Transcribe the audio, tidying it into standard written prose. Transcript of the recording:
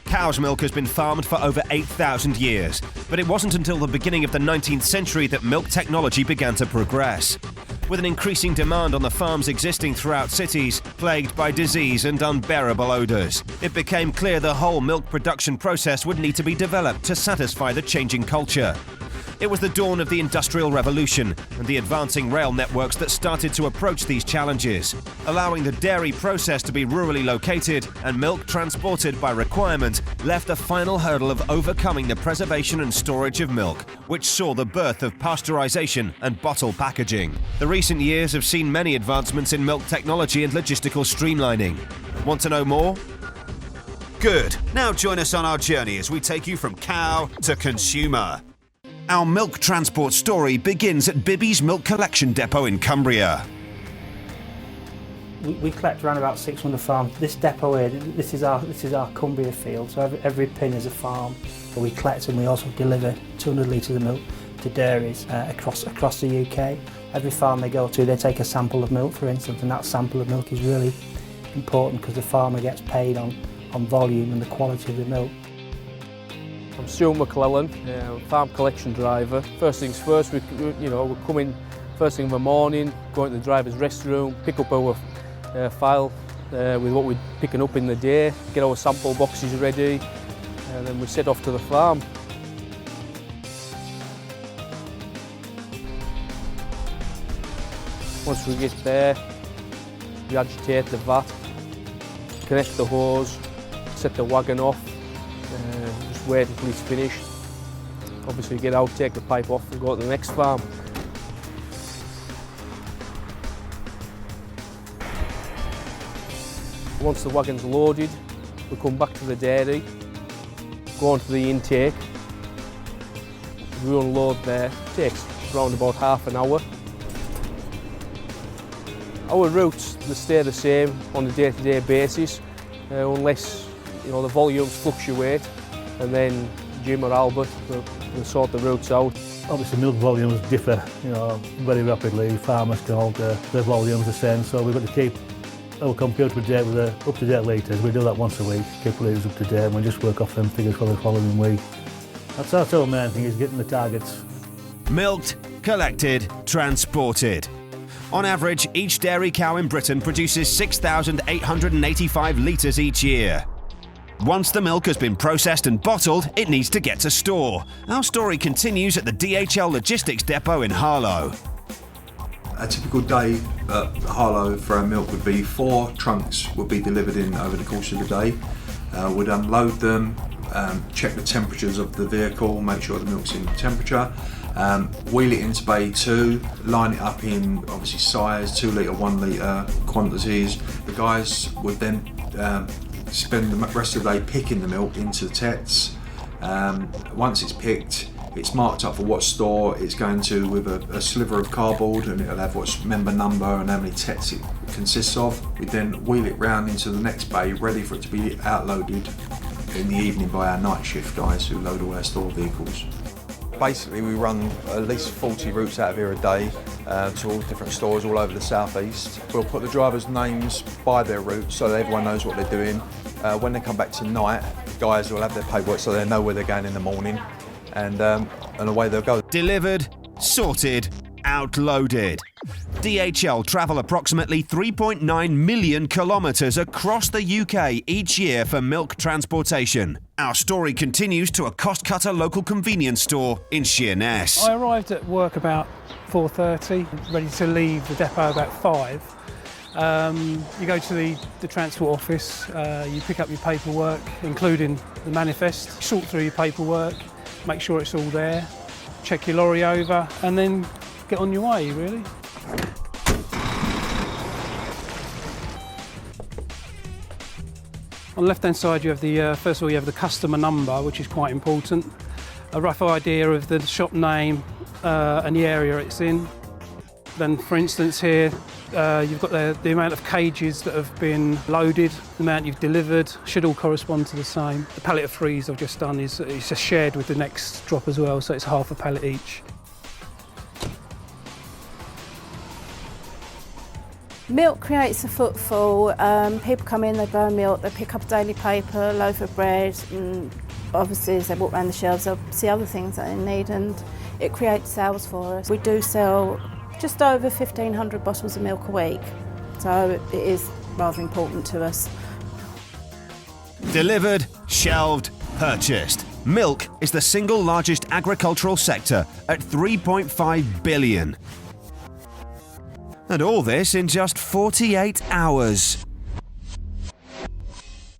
Cow's milk has been farmed for over 8,000 years, but it wasn't until the beginning of the 19th century that milk technology began to progress. With an increasing demand on the farms existing throughout cities, plagued by disease and unbearable odours, it became clear the whole milk production process would need to be developed to satisfy the changing culture. It was the dawn of the Industrial Revolution and the advancing rail networks that started to approach these challenges, allowing the dairy process to be rurally located and milk transported by requirement left the final hurdle of overcoming the preservation and storage of milk, which saw the birth of pasteurization and bottle packaging. The recent years have seen many advancements in milk technology and logistical streamlining. Want to know more? Good. Now join us on our journey as we take you from cow to consumer. Our milk transport story begins at Bibby's Milk Collection Depot in Cumbria. We collect around about 600 farms. This depot here, this is our Cumbria field, so every pin is a farm. We collect and we also deliver 200 litres of milk to dairies across the UK. Every farm they go to, they take a sample of milk, for instance, and that sample of milk is really important because the farmer gets paid on volume and the quality of the milk. I'm Stuart McClellan, farm collection driver. First things first, we come in first thing in the morning, go into the driver's restroom, pick up our file with what we're picking up in the day, get our sample boxes ready, and then we set off to the farm. Once we get there, we agitate the vat, connect the hose, set the wagon off, just wait until it's finished. Obviously get out, take the pipe off and go to the next farm. Once the wagon's loaded, we come back to the dairy, go on to the intake, we unload there. It takes around about half an hour. Our routes, they stay the same on a day-to-day basis, unless the volumes fluctuate, and then Jim or Albert will sort the routes out. Obviously milk volumes differ, very rapidly. Farmers can hold their volumes the same, so we've got to keep our computer up to date with the up-to-date litres. We do that once a week, keep the litres up to date, and we just work off them figures for the following week. That's our main thing, is getting the targets. Milked, collected, transported. On average, each dairy cow in Britain produces 6,885 litres each year. Once the milk has been processed and bottled, it needs to get to store. Our story continues at the DHL Logistics Depot in Harlow. A typical day at Harlow for our milk would be 4 trunks would be delivered in over the course of the day. We'd unload them, check the temperatures of the vehicle, make sure the milk's in temperature, wheel it into bay 2, line it up in obviously size, 2 litre, 1 litre quantities. The guys would then spend the rest of the day picking the milk into the tets. Once it's picked, it's marked up for what store it's going to with a sliver of cardboard, and it'll have what's member number and how many tets it consists of. We then wheel it round into the next bay, ready for it to be outloaded in the evening by our night shift guys who load all our store vehicles. Basically we run at least 40 routes out of here a day to all different stores all over the southeast. We'll put the drivers' names by their route so that everyone knows what they're doing. When they come back tonight, the guys will have their paperwork so they know where they're going in the morning, and away they'll go. Delivered, sorted, outloaded. DHL travel approximately 3.9 million kilometres across the UK each year for milk transportation. Our story continues to a cost-cutter local convenience store in Sheerness. I arrived at work about 4:30, ready to leave the depot about 5. You go to the transport office, you pick up your paperwork, including the manifest, sort through your paperwork, make sure it's all there, check your lorry over, and then get on your way, really. On the left-hand side, you have first of all, you have the customer number, which is quite important. A rough idea of the shop name and the area it's in. Then, for instance, here you've got the amount of cages that have been loaded, the amount you've delivered, should all correspond to the same. The pallet of 3s I've just done is just shared with the next drop as well, so it's half a pallet each. Milk creates a footfall. People come in, they buy milk, they pick up a daily paper, a loaf of bread, and obviously as they walk around the shelves they'll see other things that they need, and it creates sales for us. We do sell just over 1,500 bottles of milk a week, so it is rather important to us. Delivered, shelved, purchased. Milk is the single largest agricultural sector at 3.5 billion. And all this in just 48 hours.